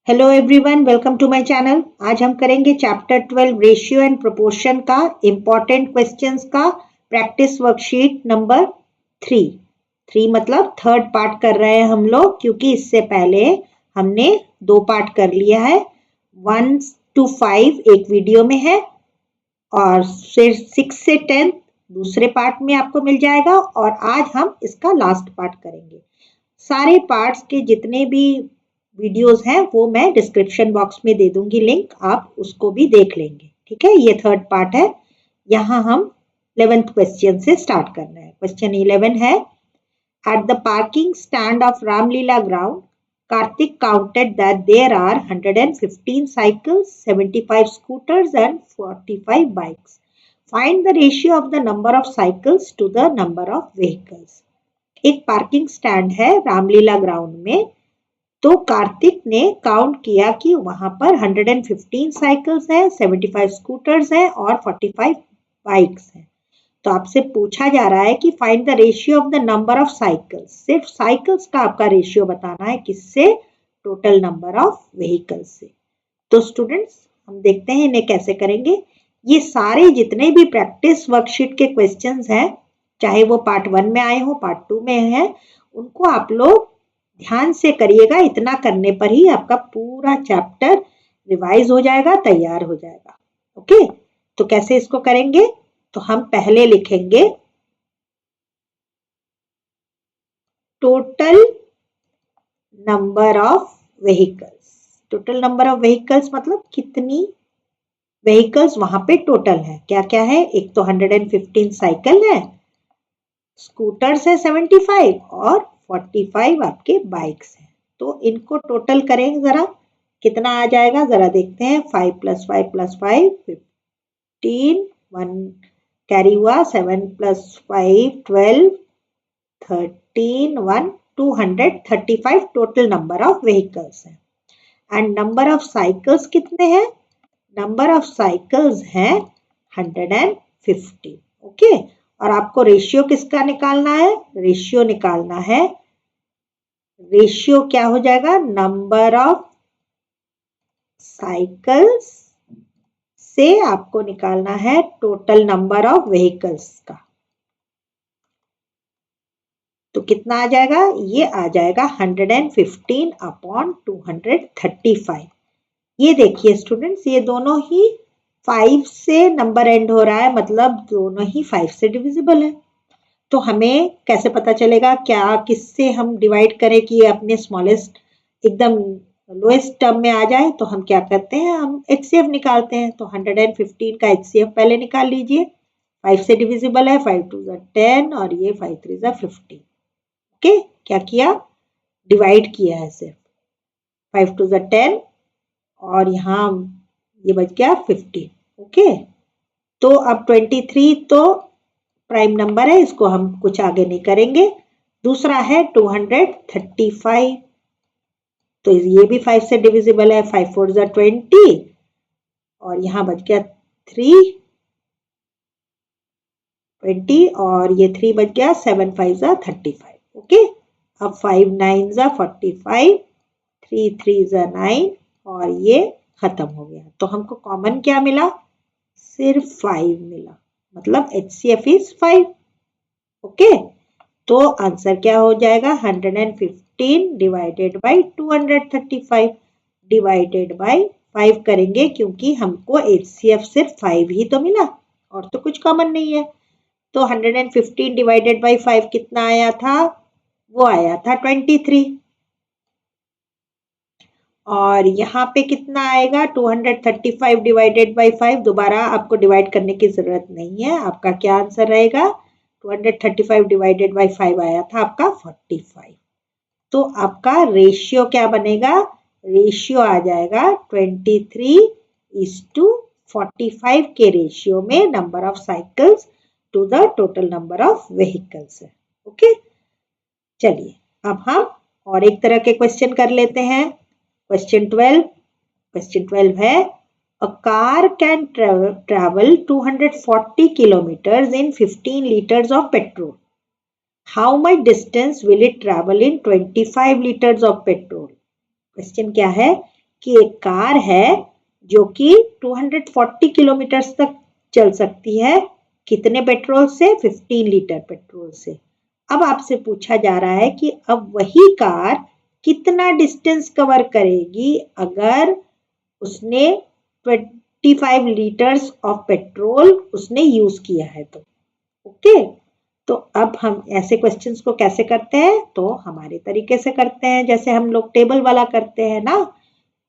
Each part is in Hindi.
Hello everyone, welcome to my channel. आज हम करेंगे चैप्टर 12 रेशियो एंड प्रोपोर्शन का इम्पोर्टेंट क्वेश्चंस का प्रैक्टिस वर्कशीट नंबर 3 मतलब थर्ड पार्ट कर रहे हैं हम लोग, क्योंकि इससे पहले हमने 2 पार्ट कर लिया है। 1 to 5 एक वीडियो में है और फिर 6 से 10 दूसरे पार्ट में आपको मिल जाएगा, और आज हम इसका लास्ट पार्ट करेंगे। सारे पार्ट्स के जितने भी वीडियोस हैं वो मैं डिस्क्रिप्शन बॉक्स में दे दूंगी लिंक, आप उसको भी देख लेंगे। ठीक है, ये थर्ड पार्ट है। यहाँ हम 11th क्वेश्चन से स्टार्ट करना है। क्वेश्चन 11 है, at the parking stand of Ramlila ground Kartik counted that there are 115 cycles, 75 scooters and 45 bikes. Find the ratio of the number of cycles to the number of vehicles. एक पार्किंग स्टैंड है रामलीला ग्राउंड में, तो कार्तिक ने काउंट किया कि वहां पर 115 साइकिल्स हैं, 75 स्कूटर्स हैं और 45 बाइक्स हैं। तो आपसे पूछा जा रहा है कि find the ratio of the number of cycles. सिर्फ साइकिल्स का आपका रेशियो बताना है, किससे? टोटल नंबर ऑफ व्हीकल्स से। तो स्टूडेंट्स, हम देखते हैं इन्हें कैसे करेंगे। ये सारे जितने भी प्रैक्टिस वर्कशीट के क्वेश्चंस हैं, चाहे वो पार्ट 1 में आए हो, पार्ट 2 में है, उनको आप लोग ध्यान से करिएगा। इतना करने पर ही आपका पूरा चैप्टर रिवाइज हो जाएगा, तैयार हो जाएगा। ओके, तो कैसे इसको करेंगे? तो हम पहले लिखेंगे total number of vehicles. Total number of vehicles मतलब कितनी व्हीकल्स वहां पे टोटल है। क्या क्या है? एक तो 115 साइकिल है, स्कूटर्स है 75 और 45 आपके बाइक्स हैं। तो इनको टोटल करें जरा, कितना आ जाएगा जरा देखते हैं। 5 + 5 + 5 15, 1 कैरी हुआ, 7 + 5 12, 13, 1 235 टोटल नंबर ऑफ व्हीकल्स है। एंड नंबर ऑफ साइकिल्स कितने हैं? नंबर ऑफ साइकिल्स हैं 150। ओके, और आपको रेशियो किसका निकालना है? रेशियो निकालना है, रेशियो क्या हो जाएगा? नंबर ऑफ साइकिल्स से आपको निकालना है टोटल नंबर ऑफ व्हीकल्स का। तो कितना आ जाएगा? ये आ जाएगा 115 अपॉन 235। ये देखिए स्टूडेंट्स, ये दोनों ही 5 से नंबर एंड हो रहा है, मतलब दोनों ही 5 से डिविजिबल है। तो हमें कैसे पता चलेगा क्या किससे हम डिवाइड करें कि ये अपने स्मॉलेस्ट एकदम लोएस्ट टर्म में आ जाए? तो हम क्या करते हैं, हम एचसीएफ निकालते हैं। तो 115 का एचसीएफ पहले निकाल लीजिए। 5 से डिविजिबल है, 5 2 10 और ये 5 3 15। ओके, क्या किया? डिवाइड किया है सिर्फ। 5 2 10 और यहाँ ये बच गया 15। ओके, तो अब 23 तो प्राइम नंबर है, इसको हम कुछ आगे नहीं करेंगे। दूसरा है 235, तो ये भी 5 से डिविजिबल है। 5 4 20 और यहाँ बच गया 3 20 और ये 3 बच गया, 7 5 35। ओके, अब 5 9 45, 3 3 9 और ये खत्म हो गया। तो हमको कॉमन क्या मिला? सिर्फ 5 मिला, मतलब HCF इज 5। ओके, तो आंसर क्या हो जाएगा? 115 डिवाइडेड बाई 235 डिवाइडेड बाई 5 करेंगे, क्योंकि हमको HCF सिर्फ 5 ही तो मिला और तो कुछ कॉमन नहीं है। तो 115 डिवाइडेड बाई 5 कितना आया था? वो आया था 23। और यहाँ पे कितना आएगा? 235 डिवाइडेड बाई 5। दोबारा आपको डिवाइड करने की जरूरत नहीं है। आपका क्या आंसर रहेगा? 235 डिवाइडेड बाई 5 आया था आपका 45। तो आपका रेशियो क्या बनेगा? रेशियो आ जाएगा 23:45 के रेशियो में number of cycles to the total number of vehicles है। ओके, चलिए अब हम और एक तरह के क्वेश्चन कर लेते हैं। क्वेश्चन 12 है, a car can travel 240 kilometers in 15 liters of petrol. How much distance will it travel in 25 liters of petrol? Question क्या है कि एक कार है जो कि 240 किलोमीटर तक चल सकती है, कितने पेट्रोल से? 15 लीटर पेट्रोल से। अब आपसे पूछा जा रहा है कि अब वही कार कितना डिस्टेंस कवर करेगी अगर उसने 25 लीटर्स ऑफ पेट्रोल उसने यूज किया है तो। ओके, तो अब हम ऐसे क्वेश्चंस को कैसे करते हैं? तो हमारे तरीके से करते हैं, जैसे हम लोग टेबल वाला करते हैं ना।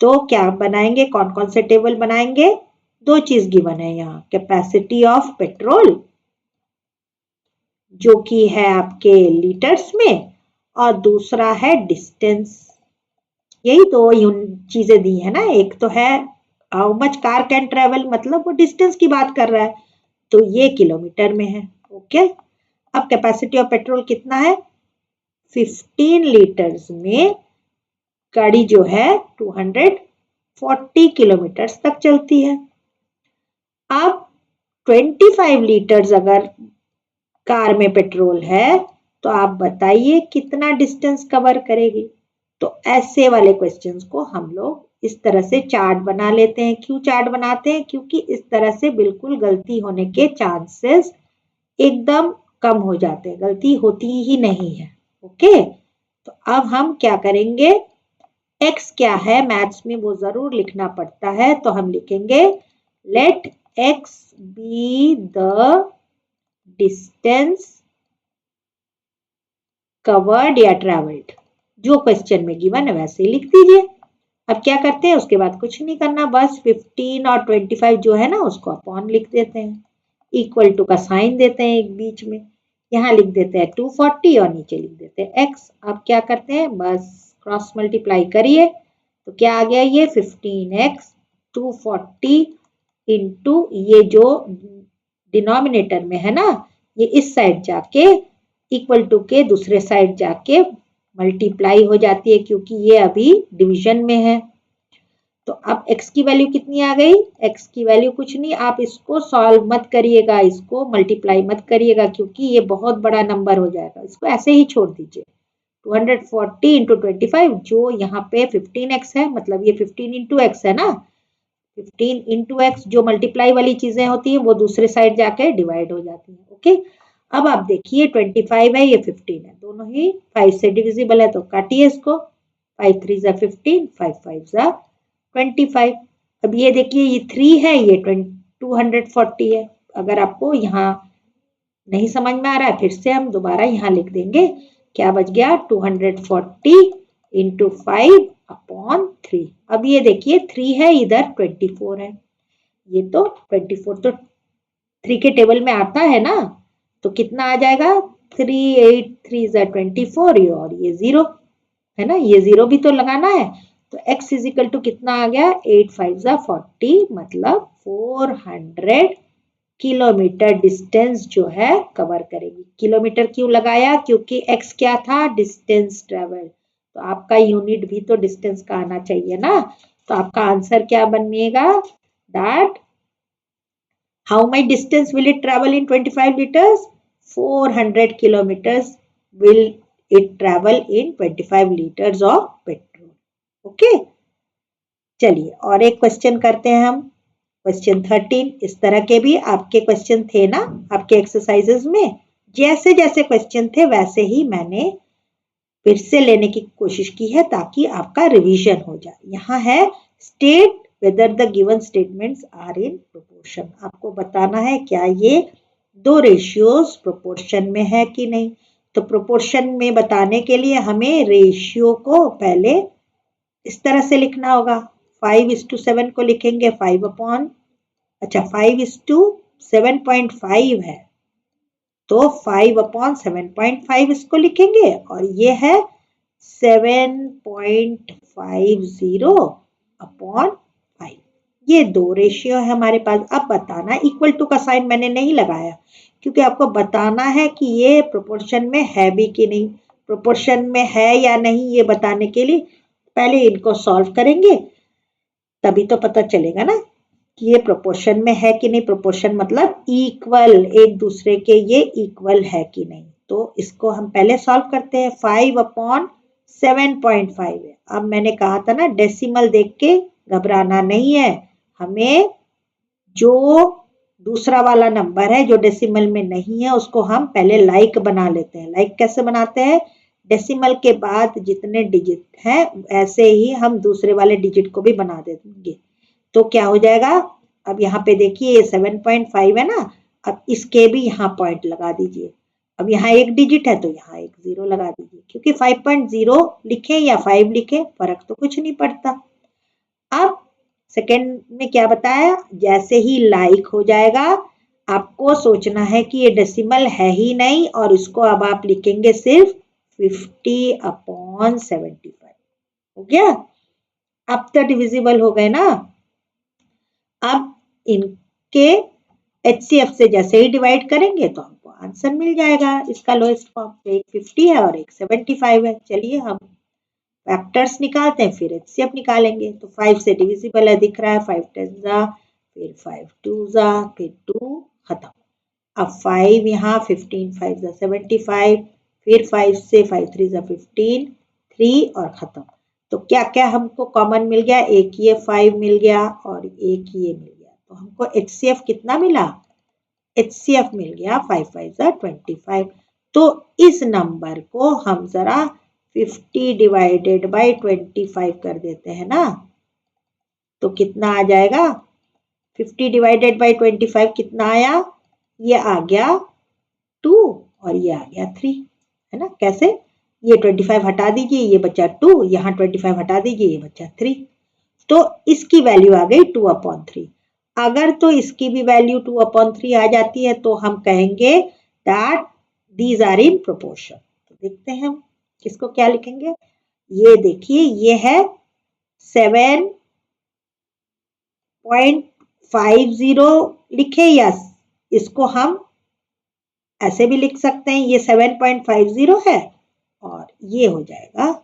तो क्या बनाएंगे? कौन कौन से टेबल बनाएंगे? दो चीज गिवन है यहाँ, कैपेसिटी ऑफ पेट्रोल जो कि है आपके लीटर्स में, और दूसरा है डिस्टेंस। यही दो चीजें दी है ना। एक तो है how much car can travel, मतलब वो डिस्टेंस की बात कर रहा है, तो ये किलोमीटर में है। ओके, अब कैपेसिटी ऑफ पेट्रोल कितना है? 15 लीटर्स में गाड़ी जो है 240 किलोमीटर तक चलती है। अब 25 लीटर्स अगर कार में पेट्रोल है तो आप बताइए कितना डिस्टेंस कवर करेगी। तो ऐसे वाले क्वेश्चंस को हम लोग इस तरह से चार्ट बना लेते हैं। क्यों चार्ट बनाते हैं? क्योंकि इस तरह से बिल्कुल गलती होने के चांसेस एकदम कम हो जाते हैं, गलती होती ही नहीं है। ओके, तो अब हम क्या करेंगे? x क्या है मैथ्स में वो जरूर लिखना पड़ता है, तो हम लिखेंगे let x be the distance covered या ट्रेवल्ड। जो क्वेश्चन में गिवन है वैसे ही लिख दीजिए। अब क्या करते हैं? उसके बाद कुछ नहीं करना, बस 15 और 25 जो है ना उसको अपॉन लिख देते हैं, इक्वल टू का साइन देते हैं एक बीच में, यहाँ लिख देते हैं 240 और नीचे लिख देते हैं x। अब क्या करते हैं? बस क्रॉस मल्टीप्लाई करिए तो क्या आ गया? ये 15x 240 इंटू ये जो डिनोमिनेटर में है ना, ये इस साइड जाके इक्वल टू के दूसरे साइड जाके मल्टीप्लाई हो जाती है, क्योंकि ये अभी डिवीजन में है। तो अब x की वैल्यू कितनी आ गई? x की वैल्यू कुछ नहीं, आप इसको सॉल्व मत करिएगा, इसको मल्टीप्लाई मत करिएगा, क्योंकि ये बहुत बड़ा नंबर हो जाएगा, इसको ऐसे ही छोड़ दीजिए। 240 इंटू 25, जो यहाँ पे 15x है, मतलब ये 15 इंटू एक्स है ना, 15 इंटू एक्स, जो मल्टीप्लाई वाली चीजें होती है वो दूसरे साइड जाके डिवाइड हो जाती है। ओके, अब आप देखिए 25 है, ये 15 है, दोनों ही 5 से डिविजिबल है, तो काटिए इसको। 5 3 जा 15, 5 5 जा 25। अब ये देखिए ये 3 है, ये 240 है। अगर आपको यहाँ नहीं समझ में आ रहा है, फिर से हम दोबारा यहाँ लिख देंगे, क्या बच गया? 240 इंटू 5 अपॉन 3। अब ये देखिए 3 है, इधर 24 है, ये तो 24 तो 3 के टेबल में आता है ना, तो कितना आ जाएगा? 3 8 3 जा 24, और ये 0 है ना, ये 0 भी तो लगाना है। तो x इज इक्वल टू कितना आ गया? 8 5 जा 40, मतलब 400 किलोमीटर डिस्टेंस जो है कवर करेगी। किलोमीटर क्यों लगाया? क्योंकि x क्या था? डिस्टेंस ट्रेवल, तो आपका यूनिट भी तो डिस्टेंस का आना चाहिए ना। तो आपका आंसर क्या बनेगा? That how much distance will it travel in 25 litres? 400 kilometres will it travel in 25 litres of petrol. Okay, चलिए और एक क्वेश्चन करते हैं हम, क्वेश्चन 13। इस तरह के भी आपके क्वेश्चन थे ना आपके एक्सरसाइजेस में, जैसे जैसे क्वेश्चन थे वैसे ही मैंने फिर से लेने की कोशिश की है ताकि आपका रिवीजन हो जाए। यहाँ है state whether the given statements are in proportion. आपको बताना है क्या ये दो रेशियोज प्रोपोर्शन में है कि नहीं। तो प्रोपोर्शन में बताने के लिए हमें रेशियो को पहले इस तरह से लिखना होगा। 5:7 को लिखेंगे 5 अपॉन, अच्छा 5:7.5 है, तो 5 अपॉन 7.5 इसको लिखेंगे, और ये है 7.50 अपॉन 5। ये दो रेशियो है हमारे पास। अब बताना, इक्वल टू का साइन मैंने नहीं लगाया क्योंकि आपको बताना है कि ये प्रोपोर्शन में है भी कि नहीं। प्रोपोर्शन में है या नहीं ये बताने के लिए पहले इनको सॉल्व करेंगे, तभी तो पता चलेगा ना कि ये प्रोपोर्शन में है कि नहीं। प्रोपोर्शन मतलब इक्वल, एक दूसरे के ये इक्वल है कि नहीं। तो इसको हम पहले सॉल्व करते हैं। 5 अपॉन 7.5 है। अब मैंने कहा था ना डेसिमल देख के घबराना नहीं है, हमें जो दूसरा वाला नंबर है जो डेसिमल में नहीं है उसको हम पहले लाइक बना लेते हैं। लाइक कैसे बनाते हैं? डेसिमल के बाद जितने डिजिट हैं ऐसे ही हम दूसरे वाले डिजिट को भी बना देंगे। तो क्या हो जाएगा? अब यहाँ पे देखिए ये 7.5 है ना, अब इसके भी यहाँ पॉइंट लगा दीजिए। अब यहाँ एक डिजिट है तो यहाँ एक 0 लगा दीजिए, क्योंकि 5.0 लिखे या 5 लिखे फर्क तो कुछ नहीं पड़ता। अब सेकेंड में क्या बताया? जैसे ही लाइक हो जाएगा आपको सोचना है कि ये डेसिमल है ही नहीं, और इसको अब आप लिखेंगे सिर्फ 50/75। हो गया? अब तो डिविजिबल हो गए ना। अब इनके HCF से जैसे ही डिवाइड करेंगे तो हमको आंसर मिल जाएगा इसका लोएस्ट फॉर्म। एक 50 है और एक 75 है। चलिए हम फैक्टर्स निकालते हैं, फिर HCF निकालेंगे। तो 5 से डिविजिबल है दिख रहा है, 5 10 जा, फिर 5 2 जा, फिर 2 खत्म। अब 5 यहाँ 15 5 जा 75, फिर 5 से 5 3 जा 15, 3 और खत्म। तो क्या क्या हमको कॉमन मिल गया? एक ये 5 मिल गया और एक ये मिल गया। तो हमको HCF कितना मिला? HCF मिल गया 5 5 जा 25। तो इस नंबर को हम जरा 50 डिवाइडेड बाई 25 कर देते हैं ना, तो कितना आ जाएगा? 50 डिवाइडेड बाई 25 कितना आया? ये आ गया 2 और ये आ गया 3, है ना? कैसे? ये 25 हटा दीजिए, ये बचा 2, यहाँ 25 हटा दीजिए, ये बचा 3। तो इसकी वैल्यू आ गई 2/3। अगर तो इसकी भी वैल्यू 2/3 आ जाती है तो हम कहेंगे that these are in proportion. तो देखते हैं हम किसको क्या लिखेंगे। ये देखिए ये है 7.50 लिखे, या इसको हम ऐसे भी लिख सकते हैं, ये 7.50 है और ये हो जाएगा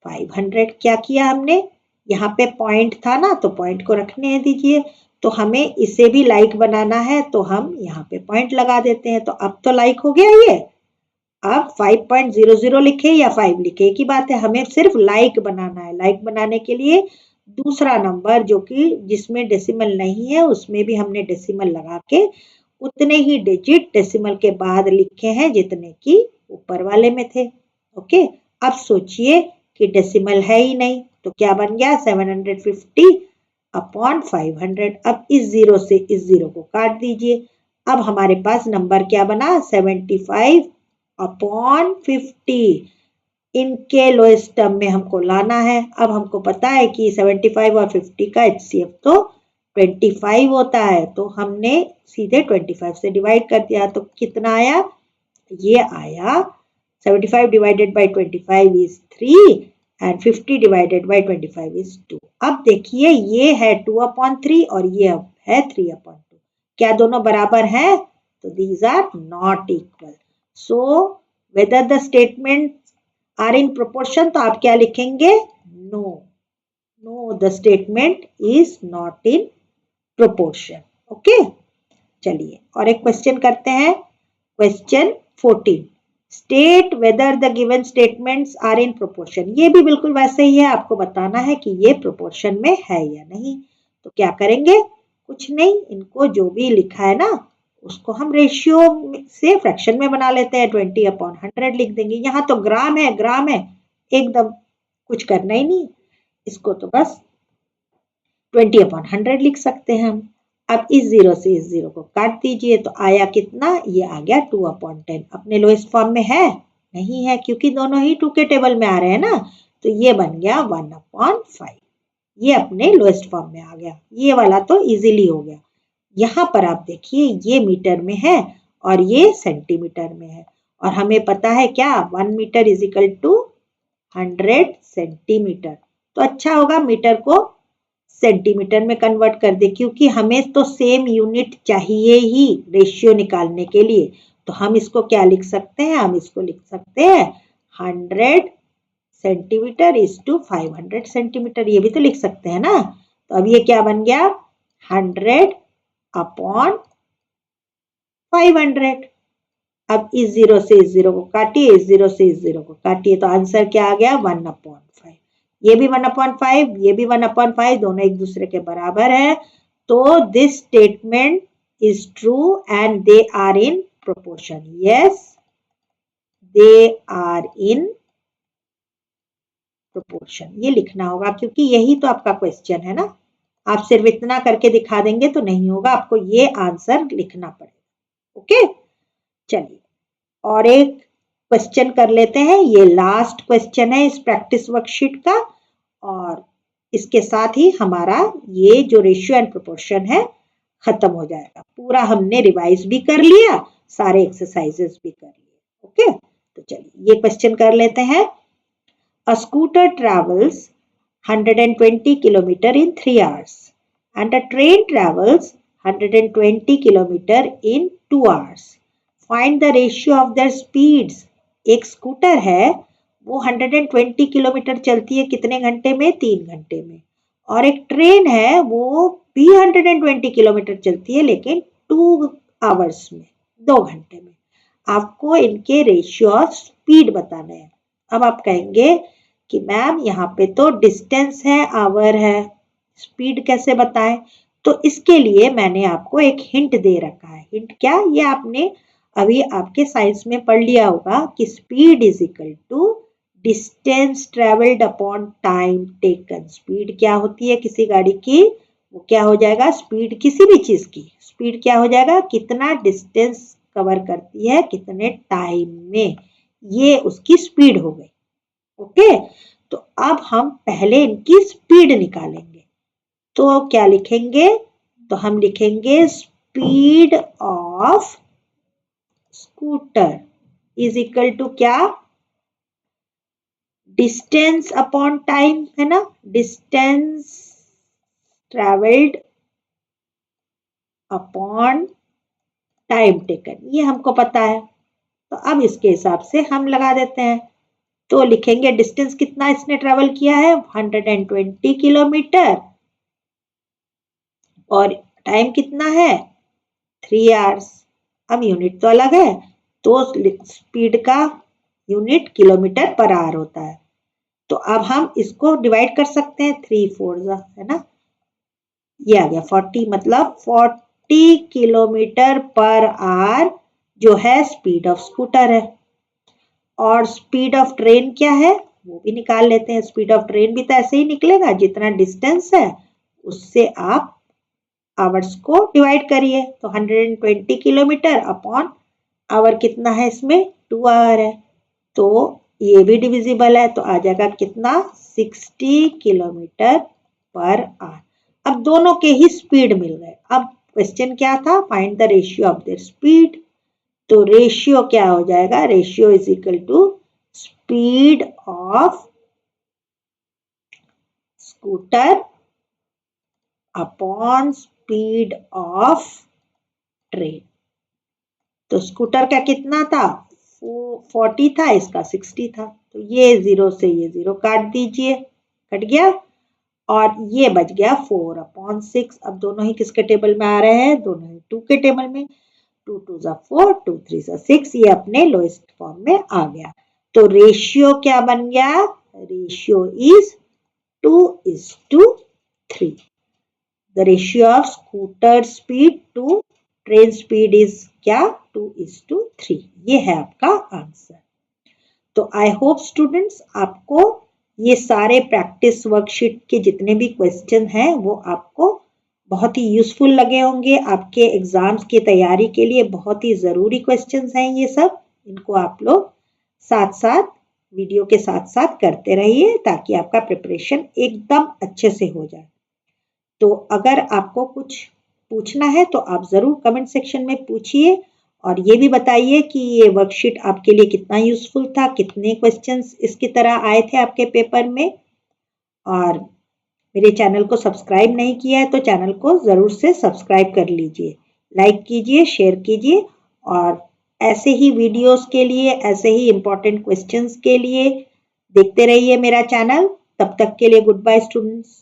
500। क्या किया हमने? यहाँ पे पॉइंट था ना, तो पॉइंट को रखने दीजिए। तो हमें इसे भी लाइक बनाना है तो हम यहाँ पे पॉइंट लगा देते हैं। तो अब तो लाइक हो गया ये। अब 5.00 लिखे या 5 लिखे की बात है, हमें सिर्फ लाइक बनाना है। लाइक बनाने के लिए दूसरा नंबर जो कि जिसमें डेसिमल नहीं है उसमें भी हमने डेसिमल लगा के उतने ही डिजिट डेसिमल के बाद लिखे हैं जितने की ऊपर वाले में थे। ओके, अब सोचिए कि डेसिमल है ही नहीं, तो क्या बन गया? 750/500। अब इस जीरो से इस जीरो को काट दीजिए। अब हमारे पास नंबर क्या बना? 75/50। इनके लोएस्ट टर्म में हमको लाना है। अब हमको पता है कि 75 और 50 का HCF तो 25 होता है, तो हमने सीधे 25 से डिवाइड कर दिया। तो कितना आया? ये आया 75 divided by 25 is 3 and 50 divided by 25 is 2। अब देखिए ये है 2/3 और ये अब है 3/2। क्या दोनों बराबर हैं? तो these are not equal. So whether the statement are in proportion, तो आप क्या लिखेंगे? No, no the statement is not in proportion. Okay, चलिए और एक क्वेश्चन करते हैं। Question 14, state whether the given statements are in proportion. ये भी बिल्कुल वैसे ही है, आपको बताना है कि ये प्रोपोर्शन में है या नहीं। तो क्या करेंगे? कुछ नहीं, इनको जो भी लिखा है ना उसको हम रेशियो से फ्रैक्शन में बना लेते हैं। 20/100 लिख देंगे। यहाँ तो ग्राम है, ग्राम है, एकदम कुछ करना ही नहीं, इसको तो बस 20/100 लिख सकते हैं हम। अब इस जीरो से इस जीरो को काट दीजिए, तो आया कितना? ये आ गया 2/10। अपने लोएस्ट फॉर्म में है? नहीं है, क्योंकि दोनों ही 2 के टेबल में आ रहे हैं ना। तो ये बन गया 1/5। ये अपने लोएस्ट फॉर्म में आ गया। ये वाला तो इजीली हो गया। यहाँ पर आप देखिए ये मीटर में है और ये सेंटीमीटर में है, और हमें पता है क्या? 1 metre is equal to 100 centimetre. तो अच्छा होगा मीटर को सेंटीमीटर में कन्वर्ट कर दे, क्योंकि हमें तो सेम यूनिट चाहिए ही रेशियो निकालने के लिए। तो हम इसको क्या लिख सकते हैं? हम इसको लिख सकते हैं 100 सेंटीमीटर इज टू 500 सेंटीमीटर। ये भी तो लिख सकते हैं ना। तो अब ये क्या बन गया? 100/500। अब इस 0 से इस 0 को काटिए, इस 0 से इस 0 को काटिए, तो आंसर क्या आ गया 1/5। ये भी 1/5, ये भी 1/5, दोनों एक दूसरे के बराबर है। तो this statement is true and they are in proportion. Yes, they are in proportion, ये लिखना होगा क्योंकि यही तो आपका क्वेश्चन है ना। आप सिर्फ इतना करके दिखा देंगे तो नहीं होगा, आपको ये आंसर लिखना पड़ेगा। ओके, चलिए और एक क्वेश्चन कर लेते हैं। ये लास्ट क्वेश्चन है इस प्रैक्टिस वर्कशीट का, और इसके साथ ही हमारा ये जो रेशियो एंड प्रोपोर्शन है खत्म हो जाएगा। पूरा हमने रिवाइज भी कर लिया, सारे एक्सरसाइजेस भी कर लिए। ओके, तो चलिए ये क्वेश्चन कर लेते हैं। A scooter travels 120 km in 3 hours and a train travels 120 km in 2 hours. Find the ratio of their speeds. एक स्कूटर है वो 120 किलोमीटर चलती है कितने घंटे में? 3 घंटे में। और एक ट्रेन है वो भी 120 किलोमीटर चलती है लेकिन 2 आवर्स में, 2 घंटे में। आपको इनके रेशियो ऑफ स्पीड बताना है। अब आप कहेंगे कि मैम यहाँ पे तो डिस्टेंस है, आवर है, स्पीड कैसे बताएं? तो इसके लिए मैंने आपको एक हिंट दे रखा है। हिंट क्या? ये आपने अभी आपके साइंस में पढ़ लिया होगा कि speed is equal to distance travelled upon time taken. Speed क्या होती है किसी गाड़ी की? वो क्या हो जाएगा? स्पीड किसी भी चीज की स्पीड क्या हो जाएगा? कितना डिस्टेंस कवर करती है कितने टाइम में, ये उसकी स्पीड हो गई। ओके, तो अब हम पहले इनकी स्पीड निकालेंगे। तो क्या लिखेंगे? तो हम लिखेंगे speed of scooter is equal to क्या? डिस्टेंस अपॉन टाइम, है ना, distance travelled upon time taken, ये हमको पता है। तो अब इसके हिसाब से हम लगा देते हैं। तो लिखेंगे डिस्टेंस कितना इसने ट्रेवल किया है? 120 किलोमीटर, और टाइम कितना है? 3 आवर्स। अब यूनिट तो अलग है, तो स्पीड का यूनिट किलोमीटर पर आवर होता है। तो अब हम इसको डिवाइड कर सकते हैं, 3 4 है ना, ये आ गया 40, मतलब 40 किलोमीटर पर आवर जो है स्पीड ऑफ स्कूटर है। और स्पीड ऑफ ट्रेन क्या है वो भी निकाल लेते हैं। स्पीड ऑफ ट्रेन भी तो ऐसे ही निकलेगा, जितना डिस्टेंस है उससे आप आवर्स को डिवाइड करिए। तो 120 किलोमीटर अपॉन आवर कितना है इसमें? 2 आवर है, तो ये भी डिविजिबल है, तो आ जाएगा कितना? 60 किलोमीटर पर आवर। अब दोनों के ही स्पीड मिल गए। अब क्वेश्चन क्या था? Find the ratio of their speed. तो रेशियो क्या हो जाएगा? Ratio is equal to speed of scooter upon speed of train. तो स्कूटर का कितना था? 40 था, इसका 60 था। तो ये 0 से ये 0 काट दीजिए, कट गया, और ये बच गया 4/6। अब दोनों ही किसके टेबल में आ रहे हैं? दोनों ही 2 के टेबल में। 2 2 4, 2 3 6, ये अपने लोएस्ट फॉर्म में आ गया। तो रेशियो क्या बन गया? Ratio is 2:3। The ratio of scooter speed to train speed is क्या? 2:3। ये है आपका आंसर। तो आई होप स्टूडेंट्स आपको ये सारे प्रैक्टिस वर्कशीट के जितने भी क्वेश्चन हैं वो आपको बहुत ही यूजफुल लगे होंगे। आपके एग्जाम्स की तैयारी के लिए बहुत ही ज़रूरी क्वेश्चंस हैं ये सब। इनको आप लोग साथ साथ वीडियो के साथ साथ करते रहिए ताकि आपका प्रिपरेशन एकदम अच्छे से हो जाए। तो अगर आपको कुछ पूछना है तो आप ज़रूर कमेंट सेक्शन में पूछिए, और ये भी बताइए कि ये वर्कशीट आपके लिए कितना यूजफुल था, कितने क्वेश्चंस इसकी तरह आए थे आपके पेपर में। और मेरे चैनल को सब्सक्राइब नहीं किया है तो चैनल को ज़रूर से सब्सक्राइब कर लीजिए, लाइक कीजिए, शेयर कीजिए, और ऐसे ही वीडियोस के लिए, ऐसे ही इम्पोर्टेंट क्वेश्चंस के लिए देखते रहिए मेरा चैनल। तब तक के लिए गुड बाय स्टूडेंट्स।